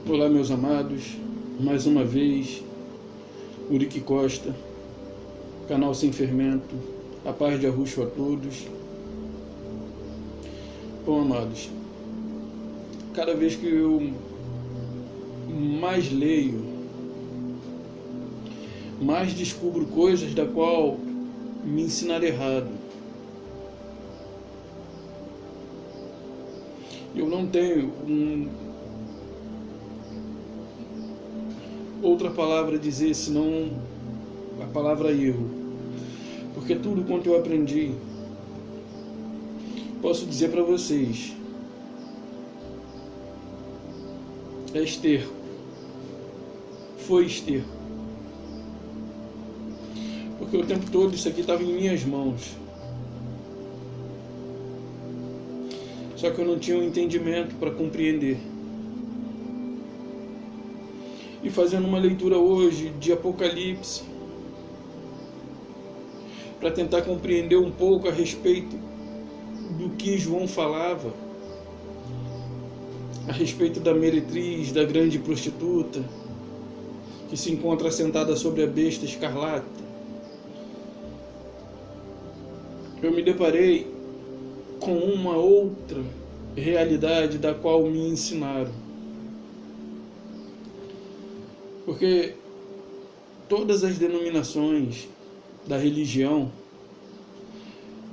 Olá, meus amados, mais uma vez, Urique Costa, canal Sem Fermento, a paz de Arruxo a todos. Bom, amados, cada vez que eu mais leio, mais descubro coisas da qual me ensinaram errado. Eu não tenho outra palavra a dizer senão a palavra erro, porque tudo quanto eu aprendi, posso dizer para vocês, é esterco, foi esterco, porque o tempo todo isso aqui estava em minhas mãos, só que eu não tinha um entendimento para compreender. E fazendo uma leitura hoje de Apocalipse, para tentar compreender um pouco a respeito do que João falava, a respeito da meretriz, da grande prostituta, que se encontra sentada sobre a besta escarlata, eu me deparei com uma outra realidade da qual me ensinaram. Porque todas as denominações da religião,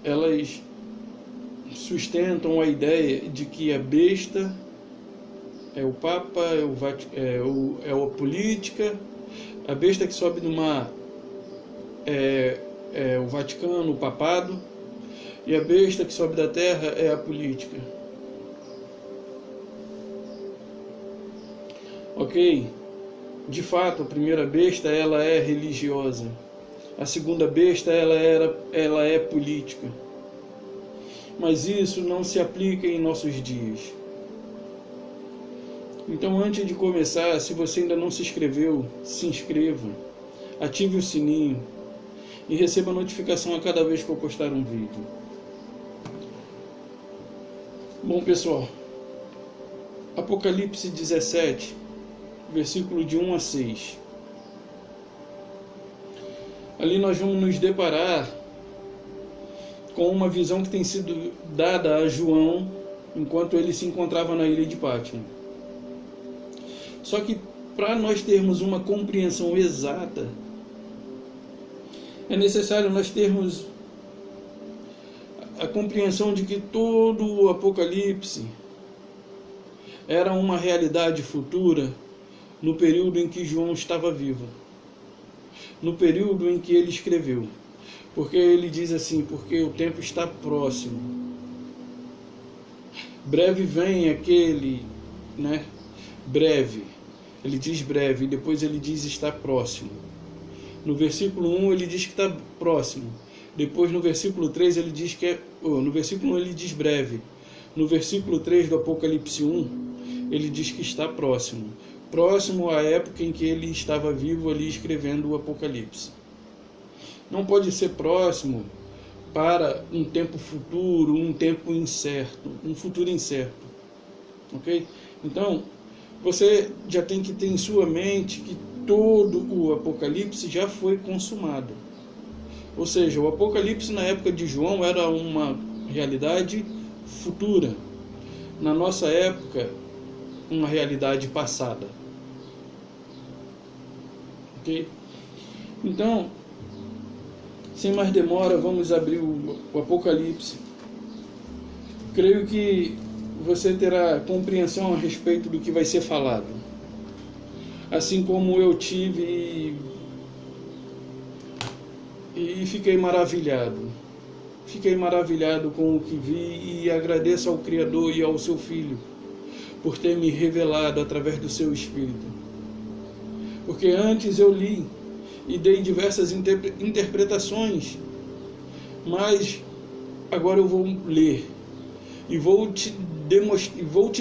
elas sustentam a ideia de que a besta é o Papa, é a política, a besta que sobe do mar é o Vaticano, o papado, e a besta que sobe da terra é a política. Ok? De fato, a primeira besta ela é religiosa, a segunda besta ela é política, mas isso não se aplica em nossos dias. Então, antes de começar, se você ainda não se inscreveu, se inscreva, ative o sininho e receba notificação a cada vez que eu postar um vídeo. Bom, pessoal, Apocalipse 17, versículo de 1 a 6. Ali nós vamos nos deparar com uma visão que tem sido dada a João enquanto ele se encontrava na ilha de Pátmos. Só que para nós termos uma compreensão exata, é necessário nós termos a compreensão de que todo o Apocalipse era uma realidade futura no período em que João estava vivo, no período em que ele escreveu, porque ele diz assim, porque o tempo está próximo, breve vem aquele, breve, ele diz breve, e depois ele diz está próximo. No versículo 1 ele diz que está próximo, depois no versículo 3 ele diz que no versículo 1 ele diz breve, no versículo 3 do Apocalipse 1 ele diz que está próximo à época em que ele estava vivo ali escrevendo o Apocalipse. Não pode ser próximo para um tempo futuro, um tempo incerto, um futuro incerto. Ok? Então, você já tem que ter em sua mente que todo o Apocalipse já foi consumado. Ou seja, o Apocalipse na época de João era uma realidade futura. Na nossa época, uma realidade passada. Ok? Então, sem mais demora, vamos abrir o Apocalipse. Creio que você terá compreensão a respeito do que vai ser falado. Assim como eu tive e fiquei maravilhado. Fiquei maravilhado com o que vi e agradeço ao Criador e ao seu Filho por ter me revelado através do seu Espírito. Porque antes eu li e dei diversas interpretações, mas agora eu vou ler e vou te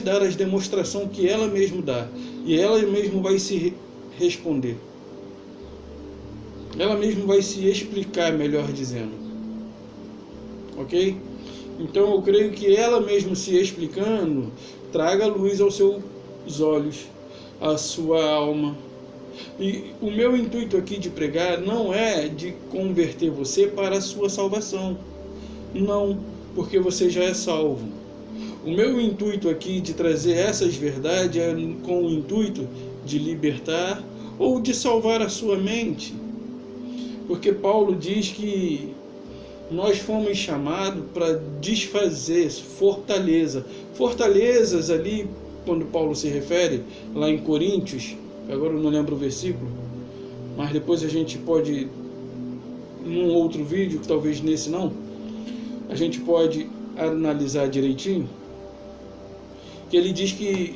dar as demonstrações que ela mesma dá, e ela mesma vai se responder. Ela mesma vai se explicar, melhor dizendo. Ok? Então eu creio que ela mesma se explicando traga luz aos seus olhos, a sua alma. E o meu intuito aqui de pregar não é de converter você para a sua salvação. Não, porque você já é salvo. O meu intuito aqui de trazer essas verdades é com o intuito de libertar ou de salvar a sua mente. Porque Paulo diz que nós fomos chamados para desfazer fortaleza. Fortalezas ali, quando Paulo se refere, lá em Coríntios, agora eu não lembro o versículo, mas depois a gente pode, num outro vídeo, talvez nesse não, a gente pode analisar direitinho, que ele diz que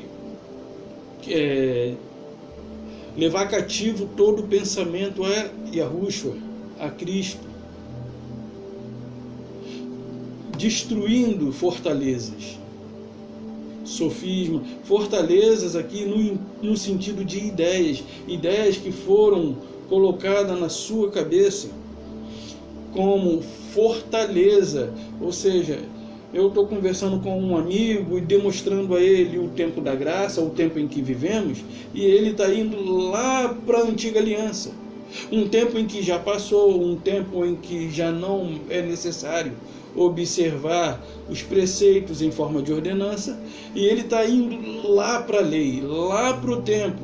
levar cativo todo pensamento a Yahushua, a Cristo, destruindo fortalezas, sofisma, fortalezas aqui no sentido de ideias que foram colocadas na sua cabeça como fortaleza, ou seja, eu estou conversando com um amigo e demonstrando a ele o tempo da graça, o tempo em que vivemos, e ele está indo lá para a antiga aliança, um tempo em que já passou, um tempo em que já não é necessário observar os preceitos em forma de ordenança, e ele está indo lá para a lei, lá para o tempo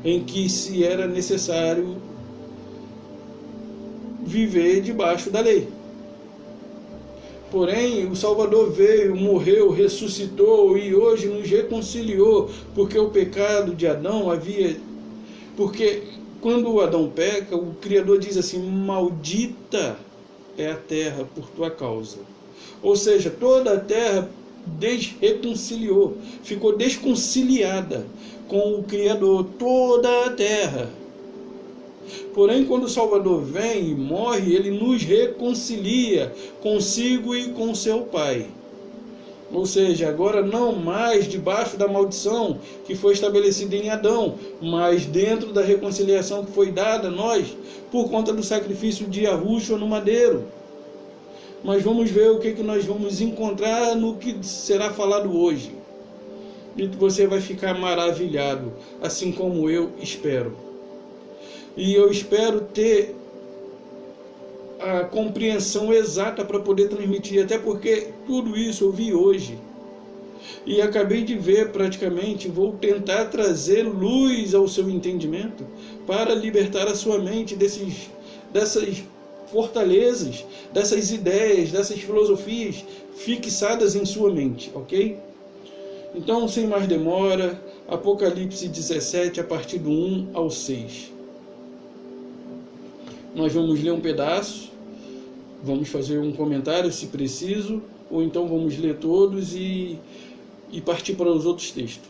em que se era necessário viver debaixo da lei. Porém, o Salvador veio, morreu, ressuscitou e hoje nos reconciliou, porque o pecado de Adão havia... Porque quando Adão peca, o Criador diz assim: maldita é a terra por tua causa. Ou seja, toda a terra desreconciliou, ficou desconciliada com o Criador, toda a terra. Porém, quando o Salvador vem e morre, ele nos reconcilia consigo e com seu Pai. Ou seja, agora não mais debaixo da maldição que foi estabelecida em Adão, mas dentro da reconciliação que foi dada a nós por conta do sacrifício de Yahushua no madeiro. Mas vamos ver o que nós vamos encontrar no que será falado hoje. E você vai ficar maravilhado, assim como eu espero. E eu espero ter a compreensão exata para poder transmitir, até porque tudo isso eu vi hoje. E acabei de ver praticamente, vou tentar trazer luz ao seu entendimento para libertar a sua mente dessas fortalezas, dessas ideias, dessas filosofias fixadas em sua mente, ok? Então, sem mais demora, Apocalipse 17, a partir do 1 ao 6. Nós vamos ler um pedaço, vamos fazer um comentário se preciso, ou então vamos ler todos e partir para os outros textos.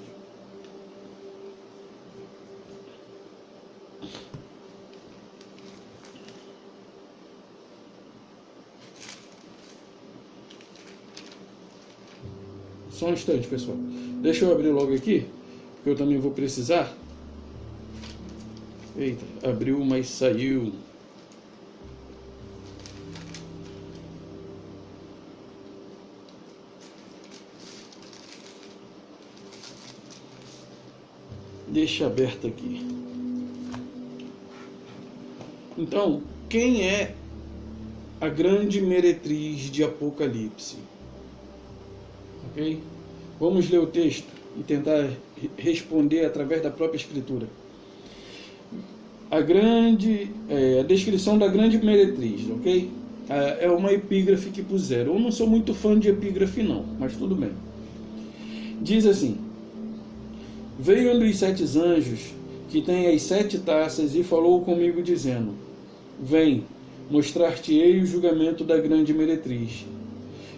Só um instante, pessoal. Deixa eu abrir logo aqui, porque eu também vou precisar. Eita, abriu, mas saiu. Deixa aberto aqui. Então, quem é a grande meretriz de Apocalipse? Ok? Vamos ler o texto e tentar responder através da própria escritura. A descrição da grande meretriz, ok? É uma epígrafe que puseram. Eu não sou muito fã de epígrafe não, mas tudo bem. Diz assim: veio um dos 7 anjos que tem as 7 taças e falou comigo dizendo: vem, mostrar-te-ei o julgamento da grande meretriz,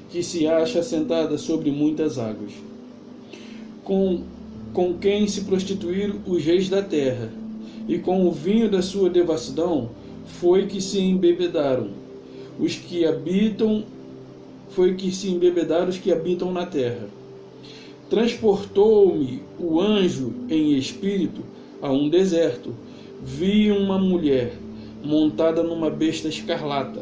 que se acha sentada sobre muitas águas, com quem se prostituíram os reis da terra, e com o vinho da sua devassidão foi que se embebedaram os que habitam na terra. Transportou-me o anjo em espírito a um deserto. Vi uma mulher montada numa besta escarlata.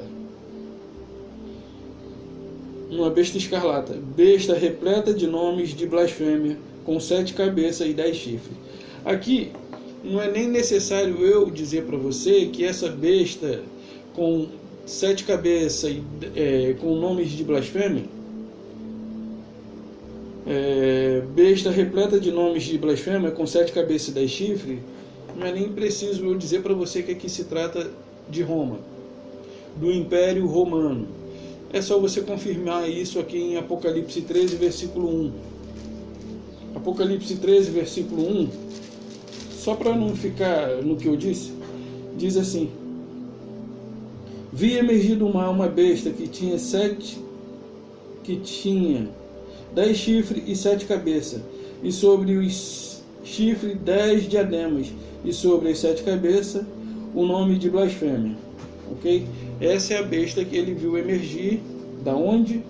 Besta repleta de nomes de blasfêmia, com 7 cabeças e 10 chifres. Aqui não é nem necessário eu dizer para você que essa besta com 7 cabeças e com nomes de blasfêmia, besta repleta de nomes de blasfêmia com 7 cabeças e 10 chifres, não é nem preciso eu dizer para você que aqui se trata de Roma, do Império Romano. É só você confirmar isso aqui em Apocalipse 13, versículo 1. Apocalipse 13, versículo 1, só para não ficar no que eu disse, diz assim: vi emergir do mar uma besta que tinha 10 chifres e 7 cabeças, e sobre os chifres 10 diademas, e sobre as 7 cabeças o nome de blasfêmia. Ok? Essa é a besta que ele viu emergir. Da onde?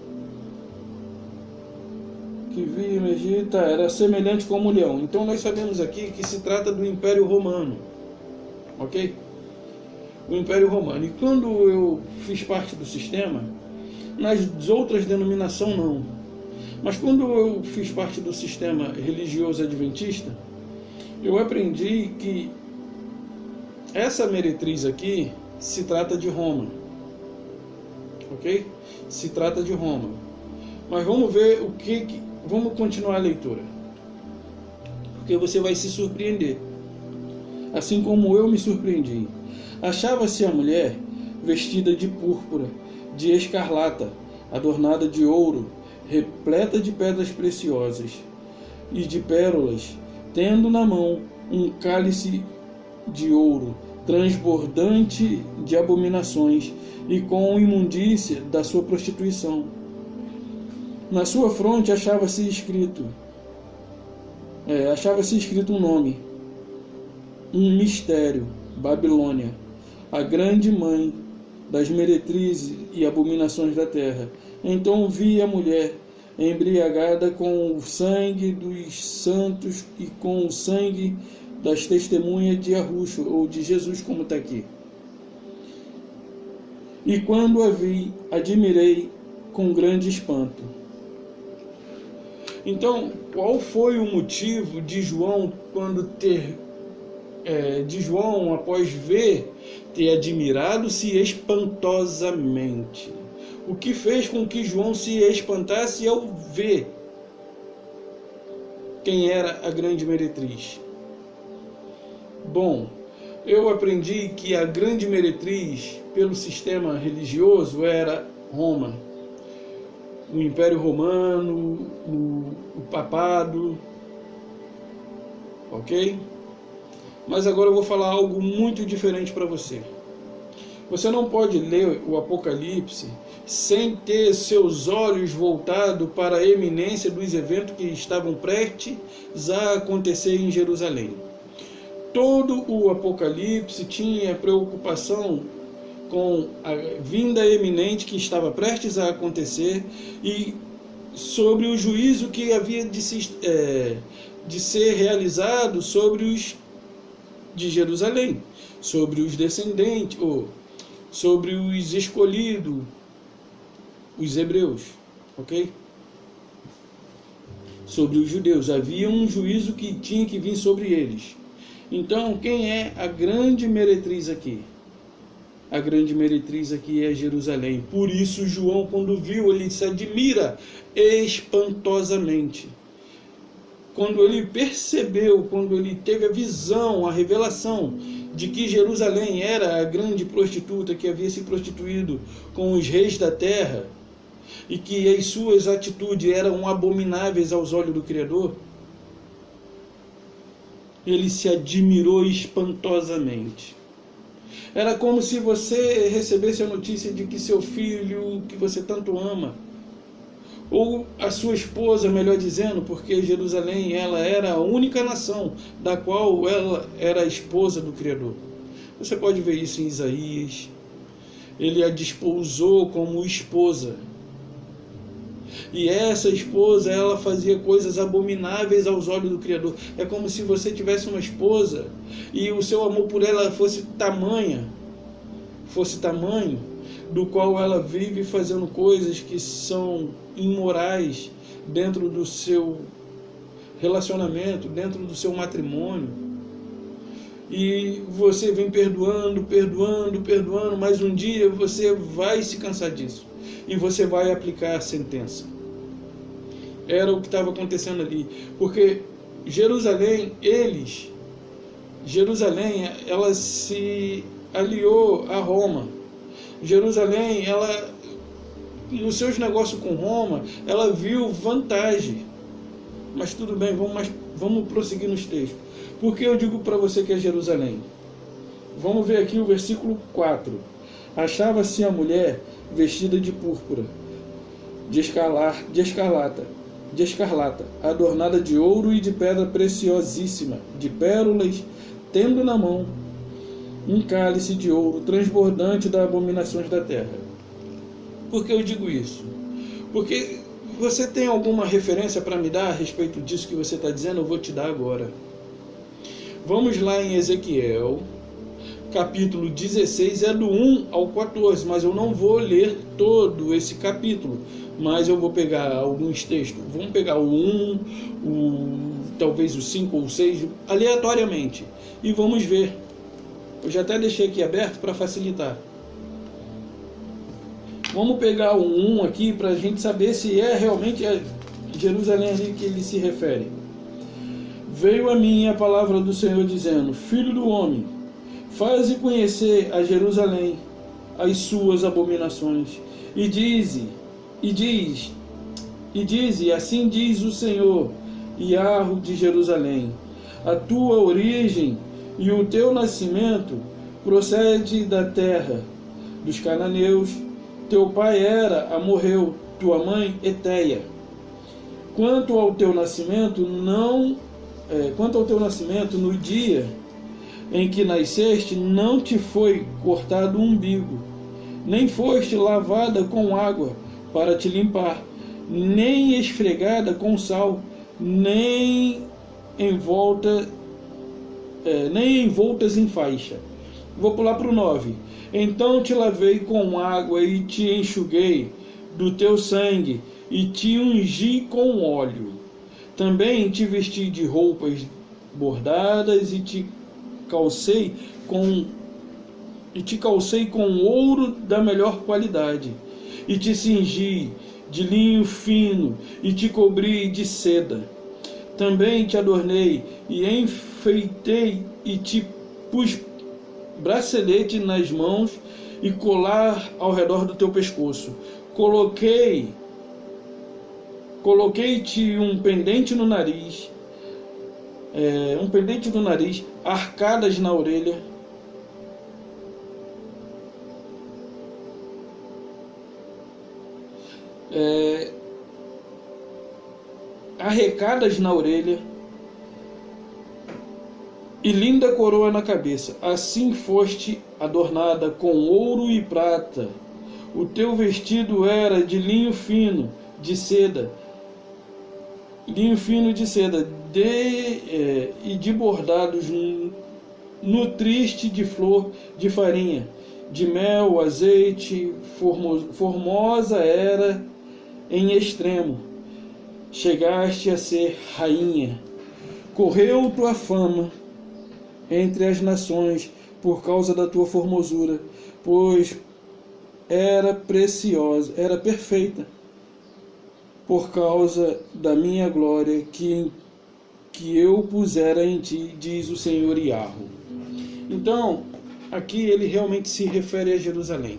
Que viu emergir, era semelhante como um leão. Então nós sabemos aqui que se trata do Império Romano. Ok? O Império Romano. E quando eu fiz parte do sistema, nas outras denominações não. Mas quando eu fiz parte do sistema religioso adventista, eu aprendi que essa meretriz aqui se trata de Roma. Ok? Se trata de Roma. Mas vamos ver o que... Vamos continuar a leitura. Porque você vai se surpreender. Assim como eu me surpreendi. Achava-se a mulher vestida de púrpura, de escarlata, adornada de ouro, repleta de pedras preciosas e de pérolas, tendo na mão um cálice de ouro, transbordante de abominações e com imundícia da sua prostituição. Na sua fronte achava-se escrito um nome, um mistério: Babilônia, a grande mãe das meretrizes e abominações da terra. Então vi a mulher embriagada com o sangue dos santos e com o sangue das testemunhas de Arruxo, ou de Jesus, como está aqui. E quando a vi, admirei com grande espanto. Então, qual foi o motivo de João após ver, ter admirado-se espantosamente? O que fez com que João se espantasse ao ver quem era a grande meretriz? Bom, eu aprendi que a grande meretriz, pelo sistema religioso, era Roma. O Império Romano, o Papado, ok? Mas agora eu vou falar algo muito diferente para você. Você não pode ler o Apocalipse sem ter seus olhos voltados para a eminência dos eventos que estavam prestes a acontecer em Jerusalém. Todo o Apocalipse tinha preocupação com a vinda eminente que estava prestes a acontecer e sobre o juízo que havia de ser realizado sobre os de Jerusalém, sobre os descendentes, ou sobre os escolhidos, os hebreus, ok? Sobre os judeus. Havia um juízo que tinha que vir sobre eles. Então, quem é a grande meretriz aqui? A grande meretriz aqui é Jerusalém. Por isso, João, quando viu, ele se admira espantosamente. Quando ele percebeu, quando ele teve a visão, a revelação de que Jerusalém era a grande prostituta que havia se prostituído com os reis da terra e que as suas atitudes eram abomináveis aos olhos do Criador, ele se admirou espantosamente. Era como se você recebesse a notícia de que seu filho, que você tanto ama, ou a sua esposa, melhor dizendo, porque Jerusalém ela era a única nação da qual ela era a esposa do Criador. Você pode ver isso em Isaías. Ele a desposou como esposa. E essa esposa, ela fazia coisas abomináveis aos olhos do Criador. É como se você tivesse uma esposa e o seu amor por ela fosse tamanho, do qual ela vive fazendo coisas que são imorais dentro do seu relacionamento, dentro do seu matrimônio, e você vem perdoando, mas um dia você vai se cansar disso e você vai aplicar a sentença. Era o que estava acontecendo ali, porque Jerusalém, ela se aliou a Roma. Jerusalém, ela, nos seus negócios com Roma, ela viu vantagem. Mas tudo bem, vamos prosseguir nos textos. Por que eu digo para você que é Jerusalém? Vamos ver aqui o versículo 4. Achava-se a mulher vestida de púrpura, de escarlata, adornada de ouro e de pedra preciosíssima, de pérolas, tendo na mão um cálice de ouro transbordante das abominações da terra. Por que eu digo isso? Porque você tem alguma referência para me dar a respeito disso que você está dizendo? Eu vou te dar agora. Vamos lá em Ezequiel, capítulo 16, é do 1 ao 14, mas eu não vou ler todo esse capítulo, mas eu vou pegar alguns textos. Vamos pegar o 1, talvez o 5 ou o 6, aleatoriamente, e vamos ver. Eu já até deixei aqui aberto para facilitar. Vamos pegar o 1 aqui para a gente saber se é realmente a Jerusalém ali que ele se refere. Veio a mim a palavra do Senhor dizendo: Filho do homem, faze conhecer a Jerusalém as suas abominações, e assim diz o Senhor, Iarro de Jerusalém: a tua origem e o teu nascimento procede da terra dos cananeus. Teu pai era amorreu, tua mãe Eteia. Quanto ao teu nascimento, no dia em que nasceste, não te foi cortado o umbigo, nem foste lavada com água para te limpar, nem esfregada com sal, nem envoltas em faixa. Vou pular para o 9. Então te lavei com água e te enxuguei do teu sangue e te ungi com óleo. Também te vesti de roupas bordadas e te calcei com ouro da melhor qualidade, e te cingi de linho fino e te cobri de seda. Também te adornei e enfeitei e te pus bracelete nas mãos e colar ao redor do teu pescoço. Coloquei-te um pendente no nariz, arcadas na orelha, arrecadas na orelha e linda coroa na cabeça. Assim foste adornada com ouro e prata. O teu vestido era de linho fino de seda, e de bordados nutriste de flor de farinha, de mel, azeite. Formosa era em extremo. Chegaste a ser rainha. Correu tua fama entre as nações por causa da tua formosura, pois era preciosa, era perfeita, por causa da minha glória que eu pusera em ti, diz o Senhor Iarro. Então, aqui ele realmente se refere a Jerusalém,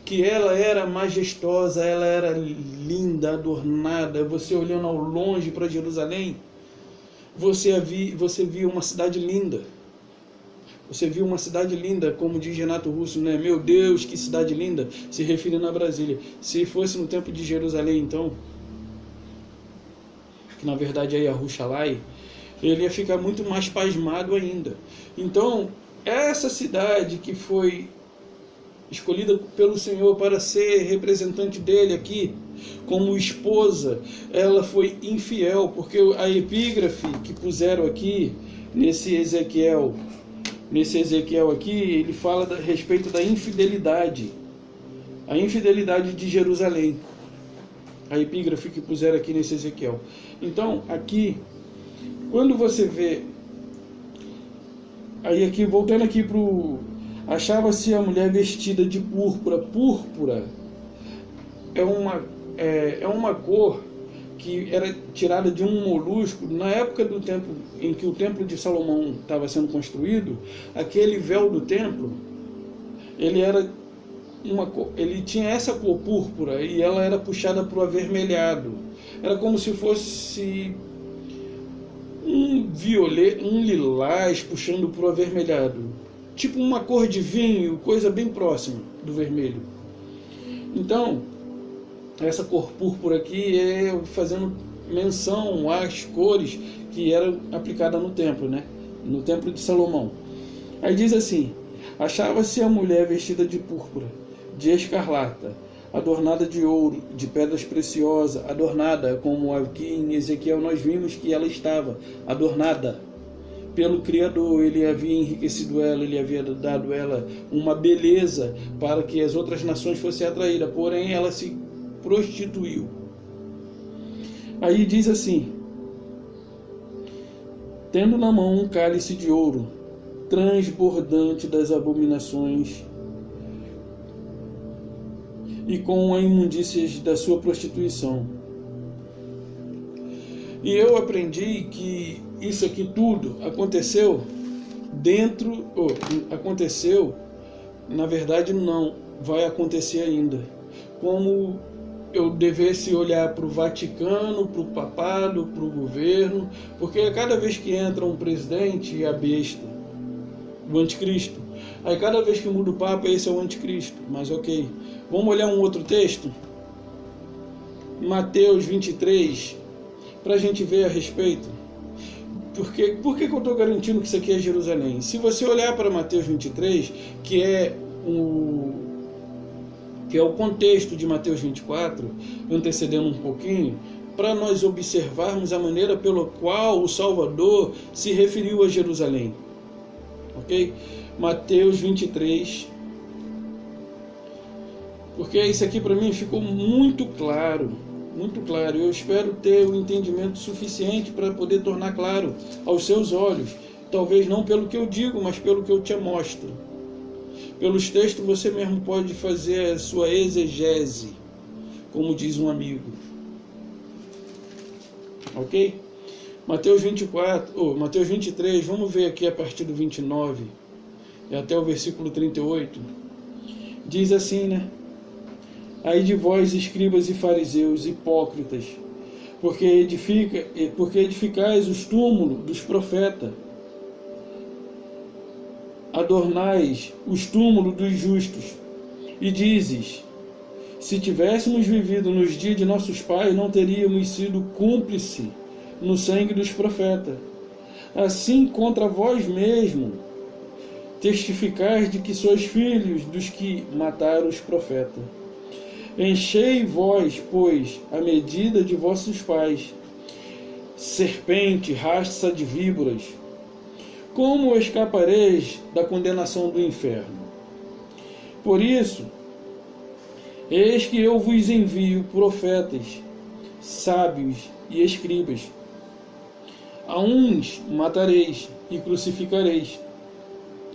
que ela era majestosa, ela era linda, adornada. Você olhando ao longe para Jerusalém, você via uma cidade linda. Você viu uma cidade linda, como diz Renato Russo, né? Meu Deus, que cidade linda, se referindo a Brasília. Se fosse no tempo de Jerusalém, então, que na verdade é Yahushalaim, ele ia ficar muito mais pasmado ainda. Então, essa cidade que foi escolhida pelo Senhor para ser representante dele aqui, como esposa, ela foi infiel, porque a epígrafe que puseram aqui, nesse Ezequiel aqui, ele fala a respeito da infidelidade, a infidelidade de Jerusalém. a epígrafe que puseram aqui nesse Ezequiel. Então, aqui, quando você vê, aí aqui, voltando aqui para o... Achava-se a mulher vestida de púrpura. Púrpura é uma cor que era tirada de um molusco. Na época do tempo em que o templo de Salomão estava sendo construído, aquele véu do templo, ele tinha essa cor púrpura e ela era puxada para o avermelhado. Era como se fosse um lilás puxando para o avermelhado, tipo uma cor de vinho, coisa bem próxima do vermelho. Então, essa cor púrpura aqui é fazendo menção às cores que eram aplicadas no templo, né? No templo de Salomão. Aí diz assim: achava-se a mulher vestida de púrpura, de escarlata, adornada de ouro, de pedras preciosas, adornada, como aqui em Ezequiel nós vimos que ela estava adornada pelo Criador. Ele havia enriquecido ela, ele havia dado ela uma beleza para que as outras nações fossem atraídas, porém ela se prostituiu. Aí diz assim: tendo na mão um cálice de ouro, transbordante das abominações e com as imundícias da sua prostituição. E eu aprendi que isso aqui tudo aconteceu na verdade não, vai acontecer ainda. Como eu devesse olhar para o Vaticano, para o papado, para o governo, porque cada vez que entra um presidente é a besta, o anticristo. Aí cada vez que muda o Papa, esse é o anticristo. Mas ok, vamos olhar um outro texto? Mateus 23, para a gente ver a respeito. Por que eu estou garantindo que isso aqui é Jerusalém? Se você olhar para Mateus 23, que é o contexto de Mateus 24, antecedendo um pouquinho, para nós observarmos a maneira pela qual o Salvador se referiu a Jerusalém. Ok? Mateus 23. Porque isso aqui para mim ficou muito claro. Muito claro. Eu espero ter o entendimento suficiente para poder tornar claro aos seus olhos. Talvez não pelo que eu digo, mas pelo que eu te mostro. Pelos textos você mesmo pode fazer a sua exegese, como diz um amigo. Ok? Mateus 23, vamos ver aqui a partir do 29 e até o versículo 38. Diz assim, né? Ai de vós, escribas e fariseus, hipócritas, porque edificais os túmulos dos profetas, adornais os túmulos dos justos, e dizes: se tivéssemos vivido nos dias de nossos pais, não teríamos sido cúmplice no sangue dos profetas. Assim, contra vós mesmo, testificais de que sois filhos dos que mataram os profetas. Enchei vós, pois, a medida de vossos pais, serpente, raça de víboras. Como escapareis da condenação do inferno? Por isso, eis que eu vos envio profetas, sábios e escribas. A uns matareis e crucificareis,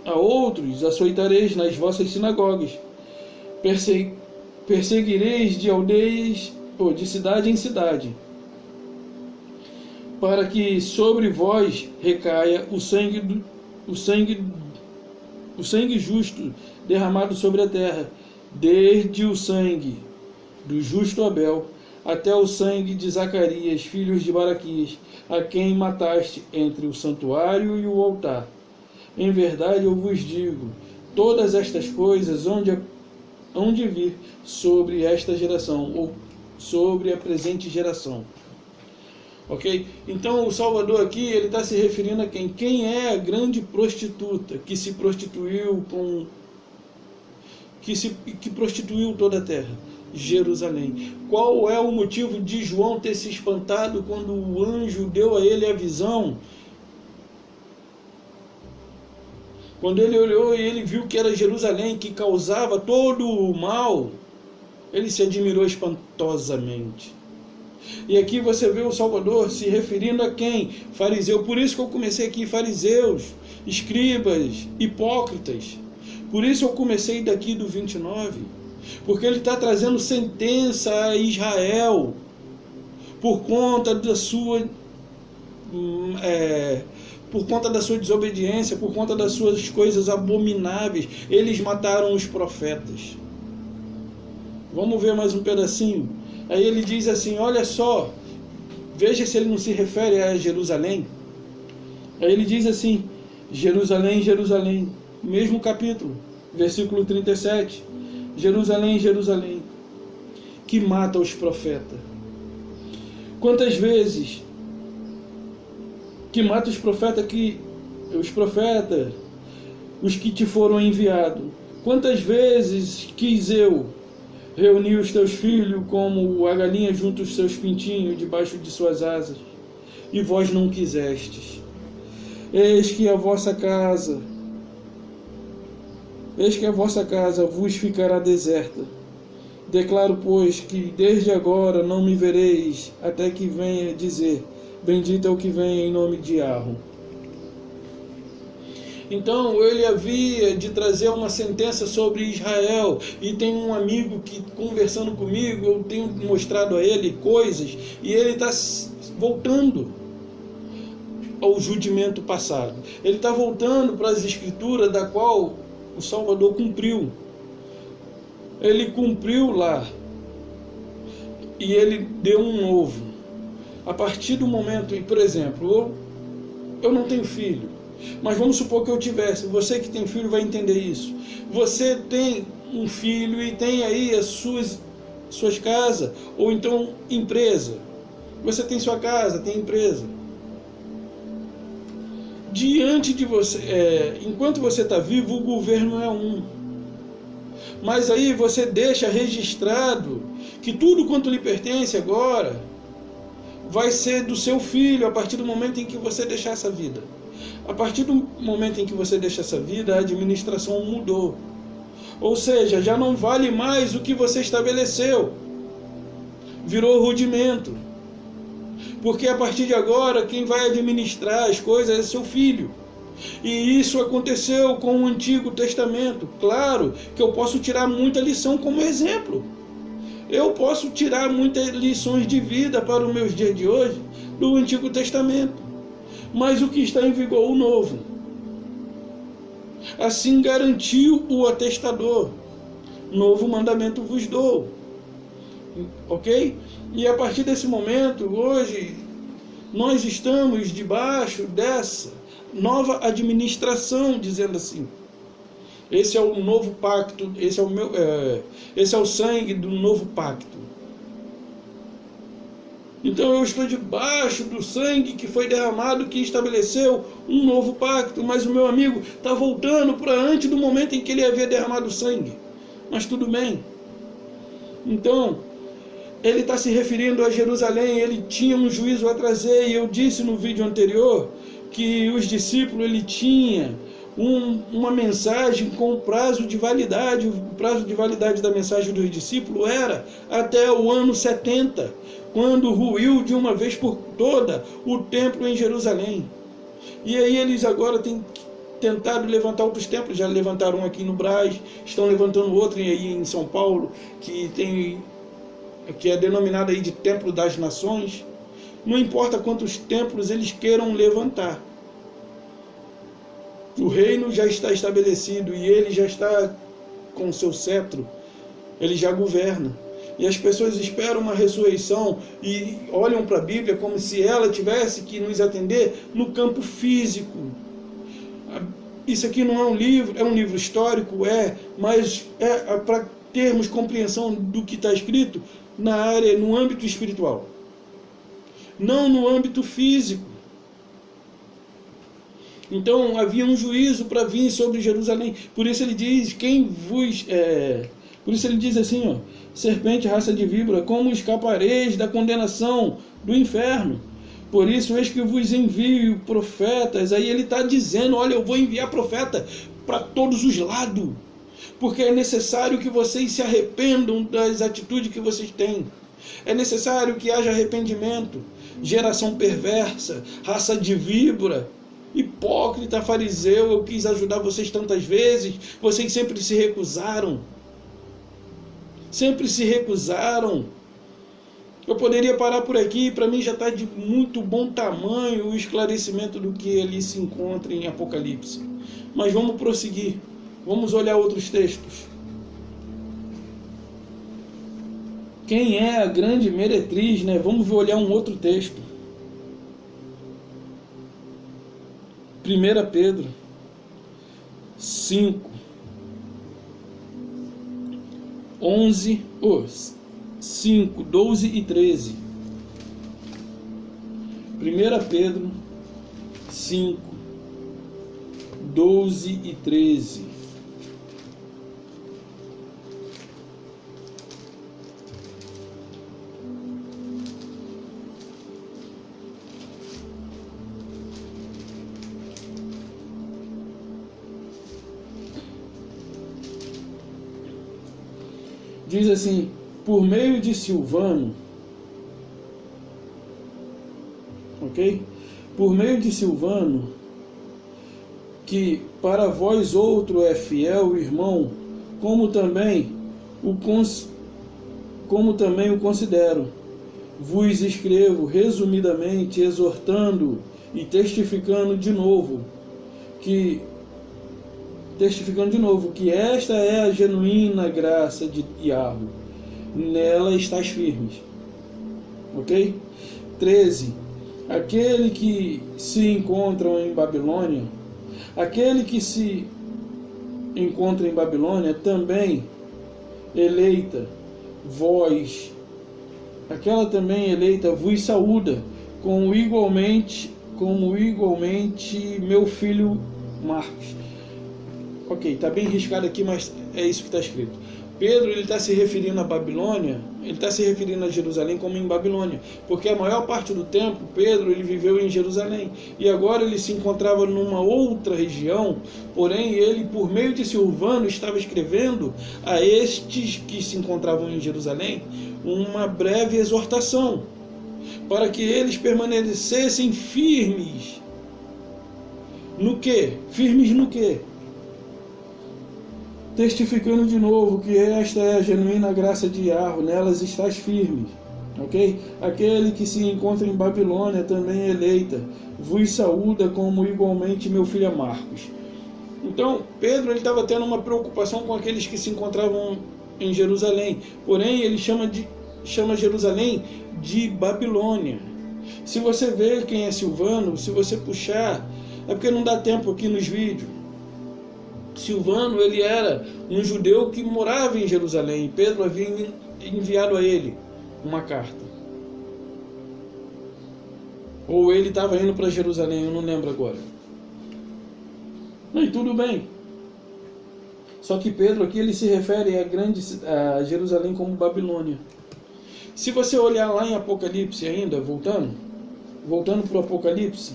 a outros açoitareis nas vossas sinagogas, perseguireis de aldeias ou de cidade em cidade, para que sobre vós recaia o sangue justo derramado sobre a terra, desde o sangue do justo Abel até o sangue de Zacarias, filhos de Baraquias, a quem mataste entre o santuário e o altar. Em verdade eu vos digo, todas estas coisas hão de vir sobre esta geração, ou sobre a presente geração. Ok? Então o Salvador aqui, ele está se referindo a quem? Quem é a grande prostituta que se prostituiu que prostituiu toda a terra? Jerusalém. Qual é o motivo de João ter se espantado quando o anjo deu a ele a visão? Quando ele olhou e ele viu que era Jerusalém que causava todo o mal, ele se admirou espantosamente. E aqui você vê o Salvador se referindo a quem? Fariseu. Por isso que eu comecei aqui, fariseus, escribas, hipócritas. Por isso eu comecei daqui do 29. Porque ele está trazendo sentença a Israel por conta da sua desobediência, por conta das suas coisas abomináveis. Eles mataram os profetas. Vamos ver mais um pedacinho. Aí ele diz assim, olha só, veja se ele não se refere a Jerusalém. Aí ele diz assim, Jerusalém, Jerusalém, mesmo capítulo, versículo 37, Jerusalém, Jerusalém, que mata os profetas. Quantas vezes que mata os profetas, os que te foram enviados? Quantas vezes quis eu reunir os teus filhos como a galinha junto os seus pintinhos debaixo de suas asas, e vós não quisestes. Eis que a vossa casa vos ficará deserta. Declaro, pois, que desde agora não me vereis, até que venha dizer, bendito é o que vem em nome de Yahweh. Então ele havia de trazer uma sentença sobre Israel, e tem um amigo que, conversando comigo, eu tenho mostrado a ele coisas, e ele está voltando ao judimento passado. Ele está voltando para as escrituras da qual o Salvador cumpriu. Ele cumpriu lá, e ele deu um novo. A partir do momento, por exemplo, eu não tenho filho, mas vamos supor que eu tivesse. Você que tem filho vai entender isso. Você tem um filho e tem aí as suas casas, ou então empresa. Você tem sua casa, tem empresa. Diante de você, enquanto você está vivo, o governo é um. Mas aí você deixa registrado que tudo quanto lhe pertence agora vai ser do seu filho a partir do momento em que você deixar essa vida. A partir do momento em que você deixa essa vida, a administração mudou. Ou seja, já não vale mais o que você estabeleceu. Virou rudimento. Porque a partir de agora, quem vai administrar as coisas é seu filho. E isso aconteceu com o Antigo Testamento. Claro que eu posso tirar muita lição como exemplo. Eu posso tirar muitas lições de vida para os meus dias de hoje do Antigo Testamento. Mas o que está em vigor, o Novo. Assim garantiu o atestador. Novo mandamento vos dou. Ok? E a partir desse momento, hoje, nós estamos debaixo dessa nova administração, dizendo assim. Esse é o novo pacto, esse é o sangue do novo pacto. Então eu estou debaixo do sangue que foi derramado, que estabeleceu um novo pacto, mas o meu amigo está voltando para antes do momento em que ele havia derramado o sangue. Mas tudo bem. Então, ele está se referindo a Jerusalém, ele tinha um juízo a trazer, e eu disse no vídeo anterior que os discípulos, ele tinha uma mensagem com prazo de validade. O prazo de validade da mensagem dos discípulos era até o ano 70, quando ruiu de uma vez por toda o templo em Jerusalém. E aí eles agora têm tentado levantar outros templos, já levantaram aqui no Brás, estão levantando outro aí em São Paulo, que é denominado aí de Templo das Nações. Não importa quantos templos eles queiram levantar, o reino já está estabelecido e ele já está com o seu cetro, ele já governa. E as pessoas esperam uma ressurreição e olham para a Bíblia como se ela tivesse que nos atender no campo físico. Isso aqui não é um livro, é um livro histórico, mas é para termos compreensão do que está escrito na área, no âmbito espiritual, não no âmbito físico. Então havia um juízo para vir sobre Jerusalém. Por isso ele diz, por isso ele diz assim, ó, serpente, raça de víbora, como escapareis da condenação do inferno? Por isso eis que vos envio profetas. Aí ele está dizendo, olha, eu vou enviar profeta para todos os lados, porque é necessário que vocês se arrependam das atitudes que vocês têm. É necessário que haja arrependimento. Geração perversa, raça de víbora, hipócrita, fariseu, eu quis ajudar vocês tantas vezes, vocês sempre se recusaram. Sempre se recusaram. Eu poderia parar por aqui, para mim já está de muito bom tamanho o esclarecimento do que ali se encontra em Apocalipse. Mas vamos prosseguir, vamos olhar outros textos. Quem é a grande meretriz, né? Vamos olhar um outro texto. 1 Pedro 5, 5, 12 e 13. 1 Pedro 5, 12 e 13. Diz assim: por meio de Silvano, ok? Por meio de Silvano, que para vós outro é fiel irmão, como também o considero, vos escrevo resumidamente, exortando e testificando de novo que esta é a genuína graça de Yahweh, nela estás firmes. Ok? 13. Aquele que se encontra em Babilônia também eleita vos saúda, como igualmente meu filho Marcos. Ok, está bem riscado aqui, mas é isso que está escrito. Pedro está se referindo à Babilônia, ele está se referindo a Jerusalém como em Babilônia, porque a maior parte do tempo Pedro ele viveu em Jerusalém, e agora ele se encontrava numa outra região, porém ele, por meio de Silvano, estava escrevendo a estes que se encontravam em Jerusalém uma breve exortação, para que eles permanecessem firmes. No quê? Firmes no quê? Testificando de novo que esta é a genuína graça de Yahweh, nelas estás firme, ok? Aquele que se encontra em Babilônia também eleita, vos saúda como igualmente meu filho Marcos. Então, Pedro estava tendo uma preocupação com aqueles que se encontravam em Jerusalém, porém ele chama Jerusalém de Babilônia. Se você ver quem é Silvano, se você puxar, é porque não dá tempo aqui nos vídeos. Silvano, ele era um judeu que morava em Jerusalém. Pedro havia enviado a ele uma carta. Ou ele estava indo para Jerusalém, eu não lembro agora. E tudo bem. Só que Pedro aqui ele se refere a Jerusalém como Babilônia. Se você olhar lá em Apocalipse ainda, voltando para o Apocalipse,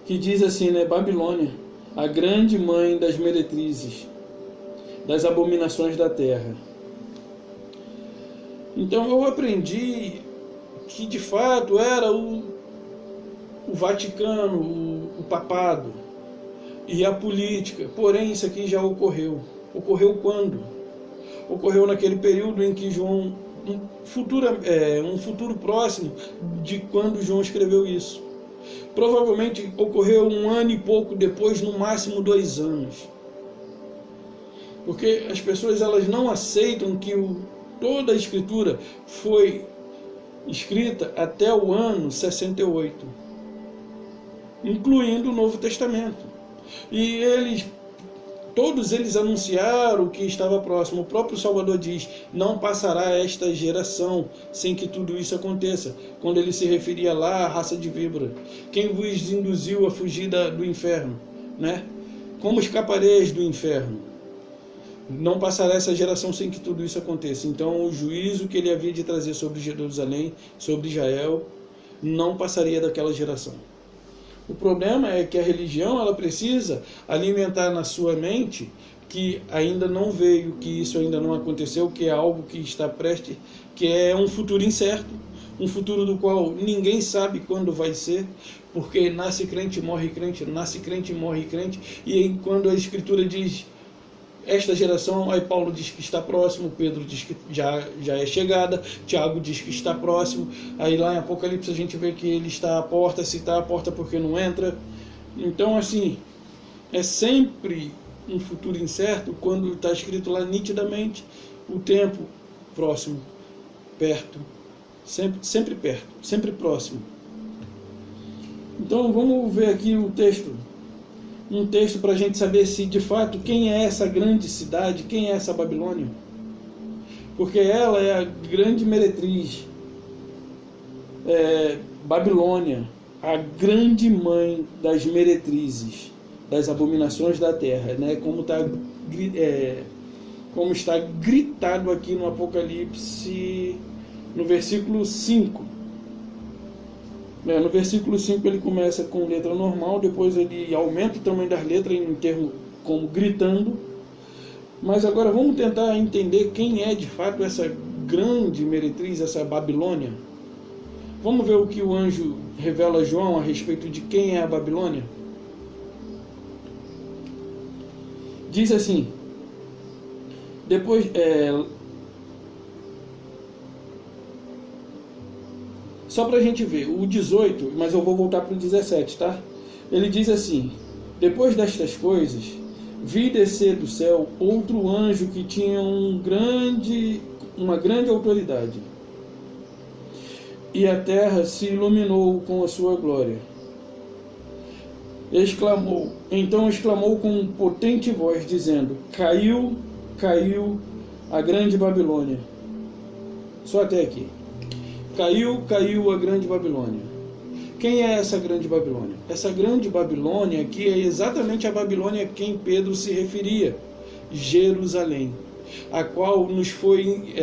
que diz assim, né? Babilônia, a grande mãe das meretrizes, das abominações da terra. Então eu aprendi que de fato era o Vaticano, o papado e a política. Porém isso aqui já ocorreu. Ocorreu quando? Ocorreu naquele período em que João, um futuro próximo de quando João escreveu isso. Provavelmente ocorreu 1 ano e pouco depois, no máximo 2 anos. Porque as pessoas elas não aceitam que toda a escritura foi escrita até o ano 68, incluindo o Novo Testamento. E todos eles anunciaram o que estava próximo. O próprio Salvador diz: não passará esta geração sem que tudo isso aconteça, quando ele se referia lá à raça de víbora. Quem vos induziu a fugir do inferno, né? Como escapareis do inferno? Não passará essa geração sem que tudo isso aconteça. Então o juízo que ele havia de trazer sobre Jerusalém, sobre Israel, não passaria daquela geração. O problema é que a religião ela precisa alimentar na sua mente que ainda não veio, que isso ainda não aconteceu, que é algo que está prestes, que é um futuro incerto, um futuro do qual ninguém sabe quando vai ser, porque nasce crente, morre crente, nasce crente, morre crente, e aí quando a Escritura diz esta geração, aí Paulo diz que está próximo, Pedro diz que já é chegada, Tiago diz que está próximo, aí lá em Apocalipse a gente vê que ele está à porta, se está à porta porque não entra. Então assim, é sempre um futuro incerto quando está escrito lá nitidamente o tempo próximo, perto, sempre perto, sempre próximo. Então vamos ver aqui o texto, um texto para a gente saber se de fato quem é essa grande cidade, quem é essa Babilônia, porque ela é a grande meretriz, Babilônia, a grande mãe das meretrizes, das abominações da terra, né? Como está gritado aqui no Apocalipse, no versículo 5. No versículo 5 ele começa com letra normal, depois ele aumenta o tamanho das letras em termos como gritando. Mas agora vamos tentar entender quem é de fato essa grande meretriz, essa Babilônia. Vamos ver o que o anjo revela a João a respeito de quem é a Babilônia. Diz assim, depois só para a gente ver, o 18, mas eu vou voltar para o 17, tá? Ele diz assim, depois destas coisas, vi descer do céu outro anjo que tinha uma grande autoridade, e a terra se iluminou com a sua glória. Então exclamou com potente voz, dizendo, caiu a grande Babilônia. Só até aqui. Caiu a grande Babilônia. Quem é essa grande Babilônia? Essa grande Babilônia aqui é exatamente a Babilônia a quem Pedro se referia, Jerusalém, a qual nos foi...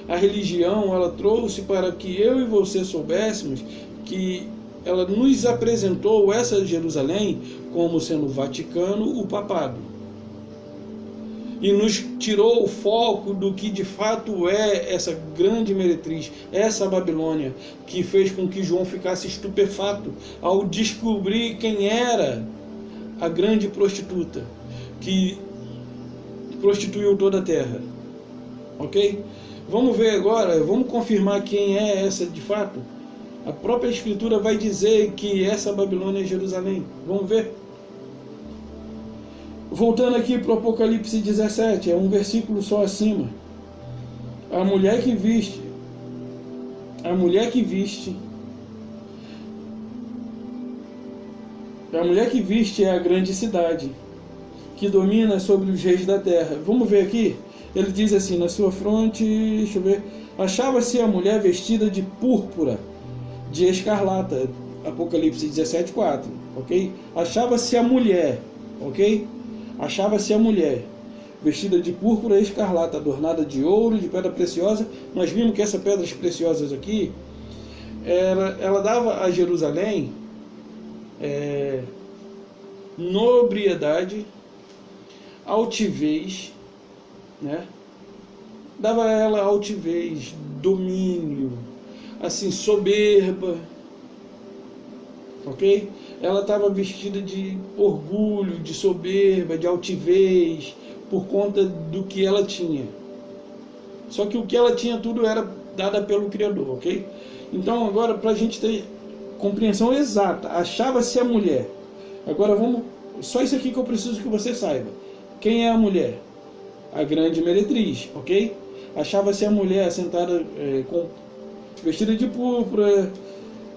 a religião, ela trouxe para que eu e você soubéssemos que ela nos apresentou essa Jerusalém como sendo o Vaticano, o papado. E nos tirou o foco do que de fato é essa grande meretriz, essa Babilônia, que fez com que João ficasse estupefato ao descobrir quem era a grande prostituta, que prostituiu toda a terra. Ok? Vamos ver agora, vamos confirmar quem é essa de fato. A própria Escritura vai dizer que essa Babilônia é Jerusalém. Vamos ver? Voltando aqui para o Apocalipse 17, é um versículo só acima. A mulher que viste é a grande cidade, que domina sobre os reis da terra. Vamos ver aqui? Ele diz assim, na sua fronte, deixa eu ver, achava-se a mulher vestida de púrpura, de escarlata, Apocalipse 17, 4, ok? Achava-se a mulher, ok? Achava-se a mulher, vestida de púrpura e escarlata, adornada de ouro, de pedra preciosa. Nós vimos que essas pedras preciosas aqui, ela dava a Jerusalém nobriedade, altivez, né? Dava a ela altivez, domínio, assim, soberba, ok? Ela estava vestida de orgulho, de soberba, de altivez, por conta do que ela tinha. Só que o que ela tinha tudo era dada pelo Criador, ok? Então agora, para a gente ter compreensão exata, achava-se a mulher. Agora vamos, só isso aqui que eu preciso que você saiba. Quem é a mulher? A grande meretriz, ok? Achava-se a mulher sentada vestida de púrpura,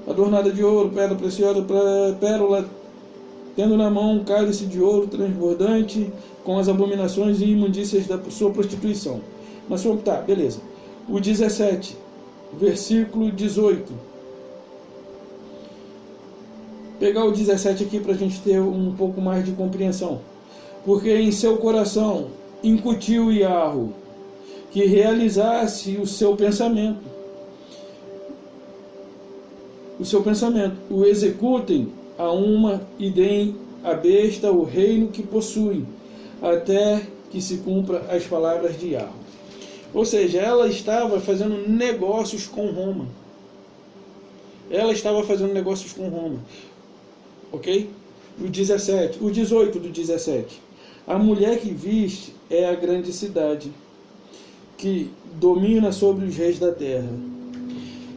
adornada de ouro, pedra preciosa, pérola, tendo na mão um cálice de ouro transbordante, com as abominações e imundícias da sua prostituição. Mas tá, beleza. O 17, versículo 18. Pegar o 17 aqui para a gente ter um pouco mais de compreensão. Porque em seu coração incutiu Iarro que realizasse o seu pensamento. O executem a uma e deem à besta o reino que possuem, até que se cumpra as palavras de Yahweh. Ou seja, ela estava fazendo negócios com Roma. Ela estava fazendo negócios com Roma. Ok? O 18 do 17. A mulher que viste é a grande cidade, que domina sobre os reis da terra.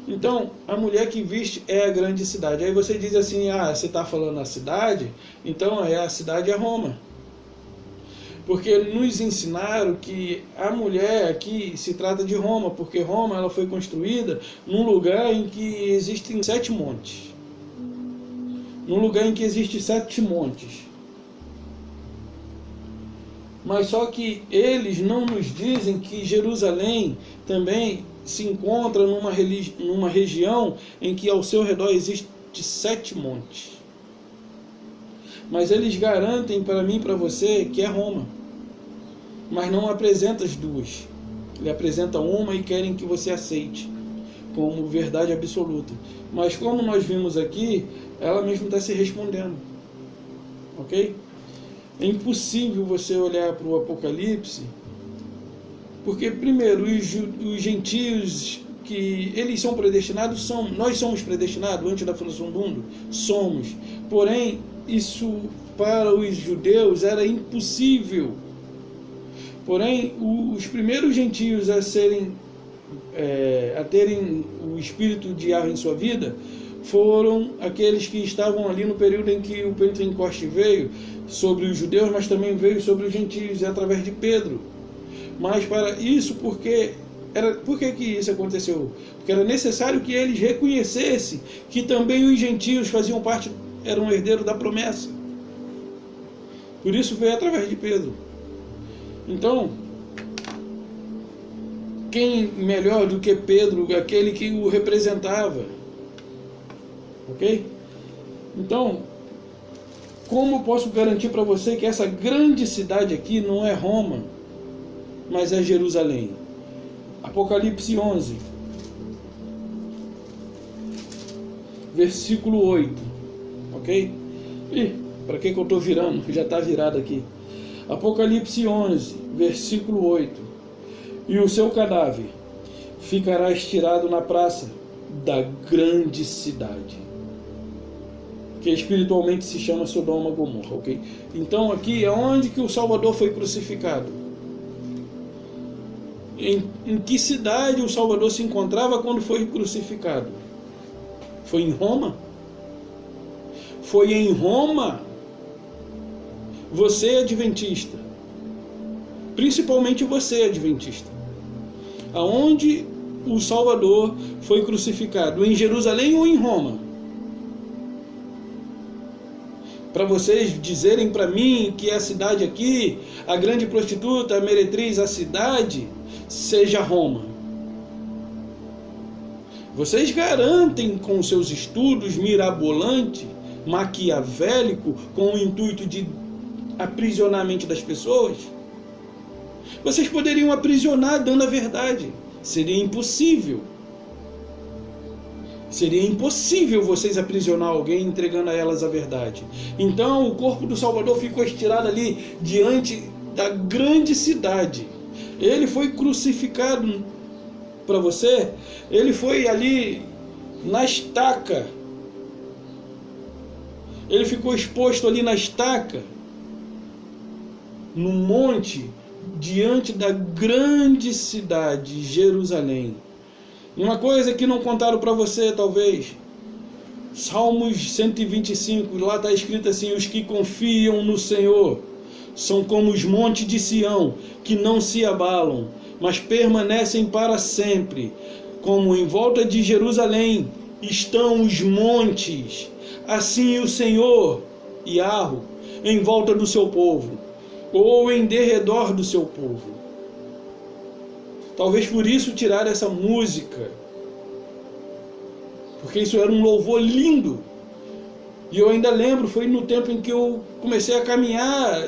Então, a mulher que viste é a grande cidade. Aí você diz assim, você está falando a cidade? Então a cidade é Roma. Porque nos ensinaram que a mulher aqui se trata de Roma, porque Roma ela foi construída num lugar em que existem 7 montes. Num lugar em que existem 7 montes. Mas só que eles não nos dizem que Jerusalém também se encontra numa região em que ao seu redor existem 7 montes. Mas eles garantem para mim e para você que é Roma. Mas não apresenta as duas. Ele apresenta uma e querem que você aceite como verdade absoluta. Mas como nós vimos aqui, ela mesma está se respondendo. Ok? É impossível você olhar para o Apocalipse, porque primeiro os gentios que eles são predestinados, nós somos predestinados antes da fundação do mundo? Somos. Porém, isso para os judeus era impossível. Porém, os primeiros gentios a terem o Espírito de Yahweh em sua vida foram aqueles que estavam ali no período em que o Pentecoste veio sobre os judeus, mas também veio sobre os gentios, através de Pedro. Mas para isso, por que isso aconteceu? Porque era necessário que eles reconhecessem que também os gentios faziam parte, eram herdeiros da promessa. Por isso veio através de Pedro. Então, quem melhor do que Pedro, aquele que o representava? Ok? Então, como eu posso garantir para você que essa grande cidade aqui não é Roma, mas é Jerusalém? Apocalipse 11, versículo 8. Ok? Para que eu estou virando? Já está virado aqui. Apocalipse 11, versículo 8. E o seu cadáver ficará estirado na praça da grande cidade, que espiritualmente se chama Sodoma e Gomorra, ok? Então aqui é onde que o Salvador foi crucificado. Em que cidade o Salvador se encontrava quando foi crucificado? Foi em Roma? Foi em Roma? Você é adventista, principalmente você é adventista. Aonde o Salvador foi crucificado? Em Jerusalém ou em Roma? Para vocês dizerem para mim que a cidade aqui, a grande prostituta, a meretriz, a cidade, seja Roma. Vocês garantem com seus estudos mirabolantes, maquiavélico, com o intuito de aprisionar a mente das pessoas? Vocês poderiam aprisionar dando a verdade. Seria impossível. Seria impossível vocês aprisionar alguém entregando a elas a verdade. Então o corpo do Salvador ficou estirado ali diante da grande cidade. Ele foi crucificado para você. Ele foi ali na estaca. Ele ficou exposto ali na estaca, no monte, diante da grande cidade, Jerusalém. Uma coisa que não contaram para você, talvez. Salmos 125, lá está escrito assim: os que confiam no Senhor são como os montes de Sião, que não se abalam, mas permanecem para sempre. Como em volta de Jerusalém estão os montes, assim o Senhor, Yahweh, em volta do seu povo, ou em derredor do seu povo. Talvez por isso tiraram essa música, porque isso era um louvor lindo. E eu ainda lembro, foi no tempo em que eu comecei a caminhar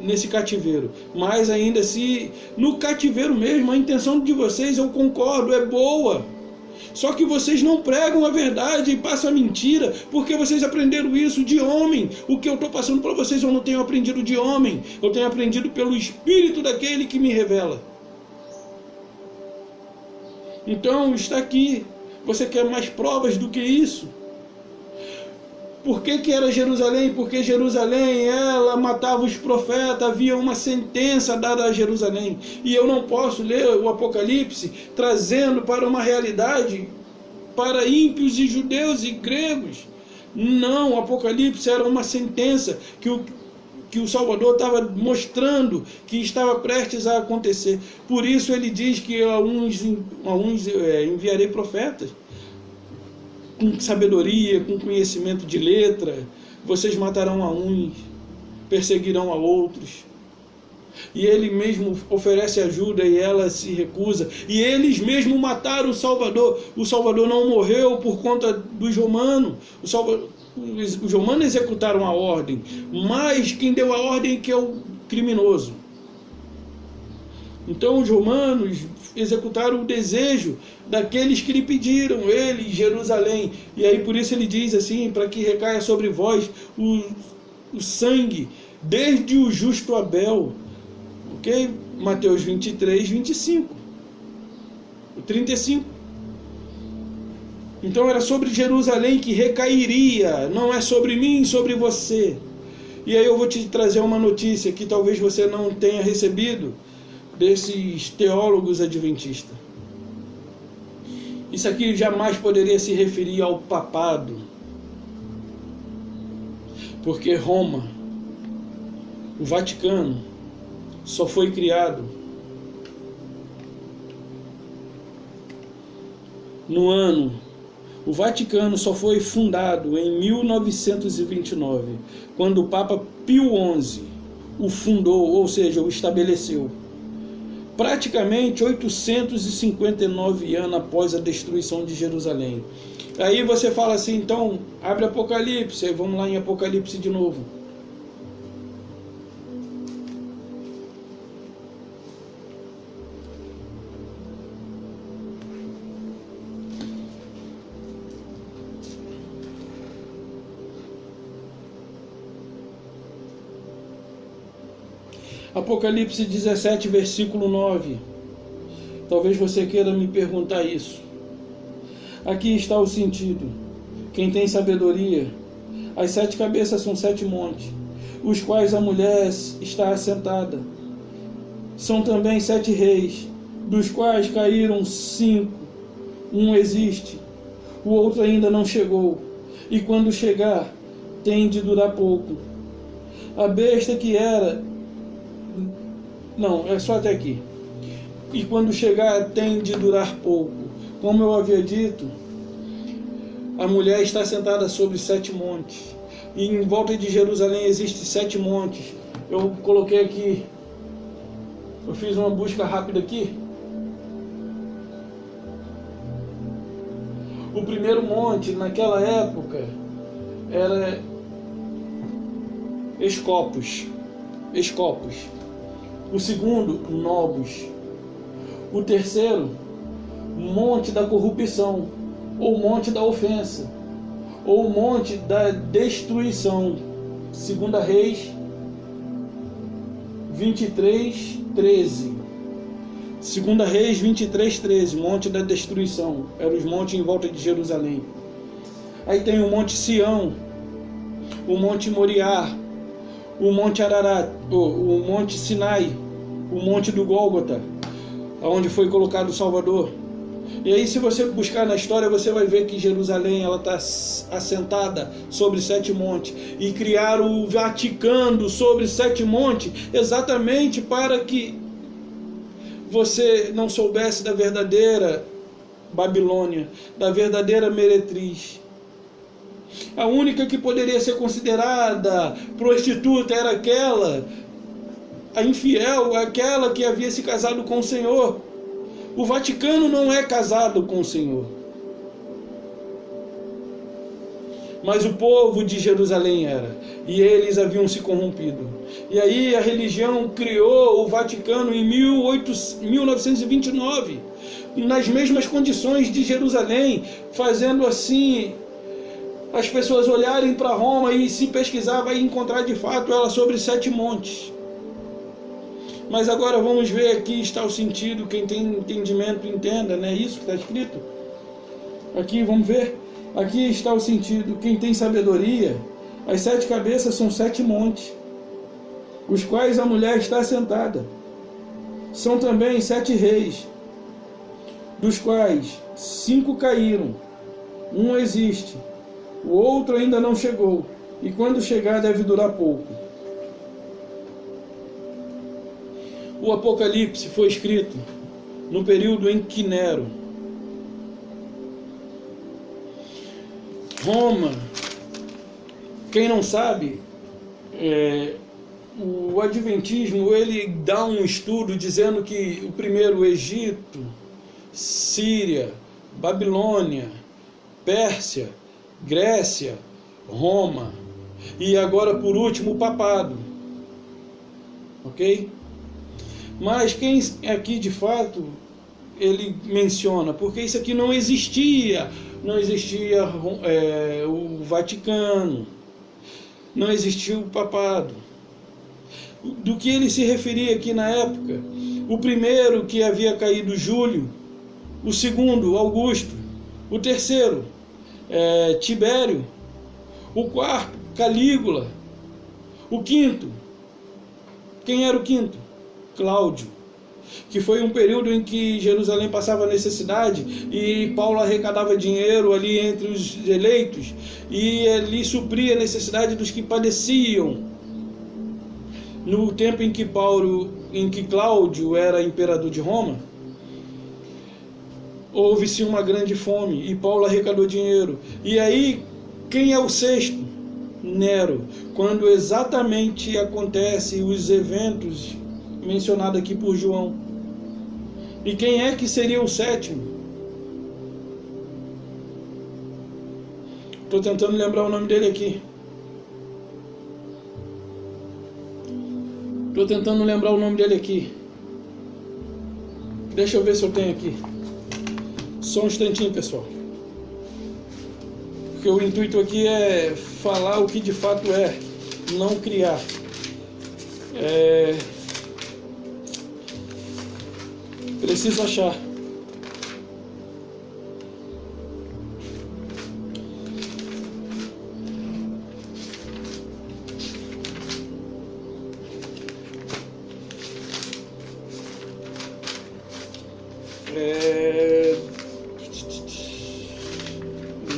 nesse cativeiro. Mas ainda se no cativeiro mesmo, a intenção de vocês, eu concordo, é boa. Só que vocês não pregam a verdade e passam a mentira, porque vocês aprenderam isso de homem. O que eu estou passando para vocês eu não tenho aprendido de homem, eu tenho aprendido pelo Espírito daquele que me revela. Então está aqui. Você quer mais provas do que isso? Por que era Jerusalém? Porque Jerusalém, ela matava os profetas, havia uma sentença dada a Jerusalém. E eu não posso ler o Apocalipse trazendo para uma realidade para ímpios e judeus e gregos. Não, o Apocalipse era uma sentença que o Salvador estava mostrando que estava prestes a acontecer. Por isso ele diz que a uns enviarei profetas com sabedoria, com conhecimento de letra. Vocês matarão a uns, perseguirão a outros. E ele mesmo oferece ajuda e ela se recusa. E eles mesmo mataram o Salvador. O Salvador não morreu por conta dos romanos. Os romanos executaram a ordem, mas quem deu a ordem é que é o criminoso. Então os romanos executaram o desejo daqueles que lhe pediram, ele, Jerusalém. E aí por isso ele diz assim, para que recaia sobre vós o sangue, desde o justo Abel. Ok? Mateus 23, 25. 35. Então era sobre Jerusalém que recairia, não é sobre mim, sobre você. E aí eu vou te trazer uma notícia que talvez você não tenha recebido desses teólogos adventistas. Isso aqui jamais poderia se referir ao papado, porque Roma, o Vaticano, só foi criado no ano. O Vaticano só foi fundado em 1929, quando o Papa Pio XI o fundou, ou seja, o estabeleceu. Praticamente 859 anos após a destruição de Jerusalém. Aí você fala assim, então, abre Apocalipse, aí vamos lá em Apocalipse de novo. Apocalipse 17, versículo 9. Talvez você queira me perguntar isso. Aqui está o sentido. Quem tem sabedoria, as 7 cabeças são 7 montes, os quais a mulher está assentada. São também 7 reis, dos quais caíram 5. Um existe, o outro ainda não chegou, e quando chegar, tem de durar pouco. A besta que era... Não, é só até aqui. E quando chegar, tem de durar pouco. Como eu havia dito, a mulher está sentada sobre 7 montes. E em volta de Jerusalém existem 7 montes. Eu coloquei aqui, eu fiz uma busca rápida aqui. O primeiro monte, naquela época, era Escopos. O segundo, Nobos. O terceiro, Monte da Corrupção, ou Monte da Ofensa, ou Monte da Destruição. 2 Reis 23, 13. 2 Reis 23, 13, Monte da Destruição. Eram os montes em volta de Jerusalém. Aí tem o Monte Sião, o Monte Moriá, o Monte Ararat, o Monte Sinai, o Monte do Gólgota, onde foi colocado o Salvador. E aí, se você buscar na história, você vai ver que Jerusalém ela está assentada sobre 7 montes, e criaram o Vaticano sobre 7 montes, exatamente para que você não soubesse da verdadeira Babilônia, da verdadeira meretriz. A única que poderia ser considerada prostituta era aquela, a infiel, aquela que havia se casado com o Senhor. O Vaticano não é casado com o Senhor. mas o povo de Jerusalém era, e eles haviam se corrompido. E aí a religião criou o Vaticano em 1929, nas mesmas condições de Jerusalém, fazendo assim as pessoas olharem para Roma e se pesquisar vai encontrar de fato ela sobre 7 montes. Mas agora vamos ver, aqui está o sentido, quem tem entendimento entenda, não é isso que está escrito? Aqui, vamos ver, aqui está o sentido, quem tem sabedoria, as 7 cabeças são 7 montes, os quais a mulher está sentada. São também 7 reis, dos quais 5 caíram, um existe, o outro ainda não chegou, e quando chegar deve durar pouco. O Apocalipse foi escrito no período em que Nero, Roma, quem não sabe, o Adventismo ele dá um estudo dizendo que o primeiro Egito, Síria, Babilônia, Pérsia, Grécia, Roma e agora por último o papado, ok? Mas quem aqui de fato ele menciona, porque isso aqui não existia o Vaticano, não existia o papado. Do que ele se referia aqui na época? O primeiro que havia caído, Júlio; o segundo, Augusto; o terceiro, Tibério; o quarto, Calígula; o quinto, quem era o quinto? Cláudio, que foi um período em que Jerusalém passava necessidade e Paulo arrecadava dinheiro ali entre os eleitos e ali supria a necessidade dos que padeciam. No tempo em que Cláudio era imperador de Roma, houve-se uma grande fome e Paulo arrecadou dinheiro. E aí, quem é o sexto? Nero, quando exatamente acontecem os eventos mencionado aqui por João. E quem é que seria o sétimo? Estou tentando lembrar o nome dele aqui. Deixa eu ver se eu tenho aqui. Só um instantinho, pessoal. Porque o intuito aqui é falar o que de fato é, não criar. Preciso achar.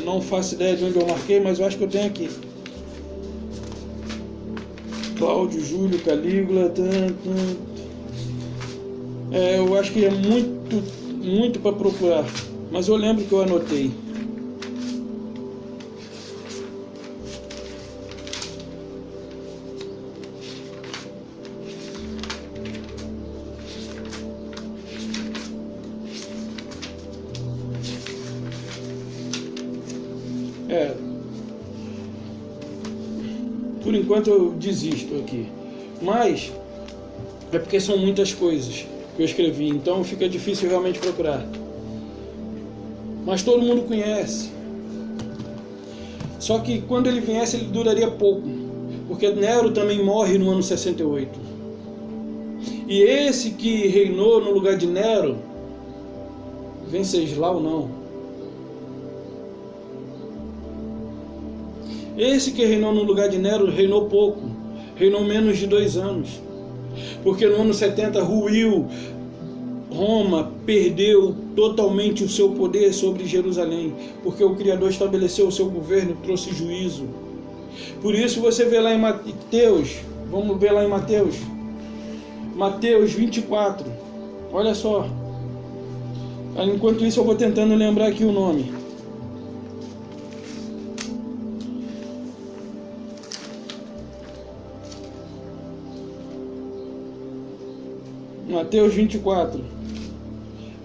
Não faço ideia de onde eu marquei, mas eu acho que eu tenho aqui. Cláudio, Júlio, Calígula, eu acho que é muito para procurar, mas eu lembro que eu anotei. Por enquanto eu desisto aqui, mas é porque são muitas coisas que eu escrevi, então fica difícil realmente procurar. Mas todo mundo conhece. Só que quando ele viesse, ele duraria pouco, porque Nero também morre no ano 68. E esse que reinou no lugar de Nero, Venceslau não. Esse que reinou no lugar de Nero reinou pouco, reinou menos de 2 anos. Porque no ano 70 ruiu, Roma perdeu totalmente o seu poder sobre Jerusalém, porque o Criador estabeleceu o seu governo, trouxe juízo. Por isso você vê lá em Mateus, vamos ver lá em Mateus 24, olha só. Enquanto isso eu vou tentando lembrar aqui o nome. Mateus 24.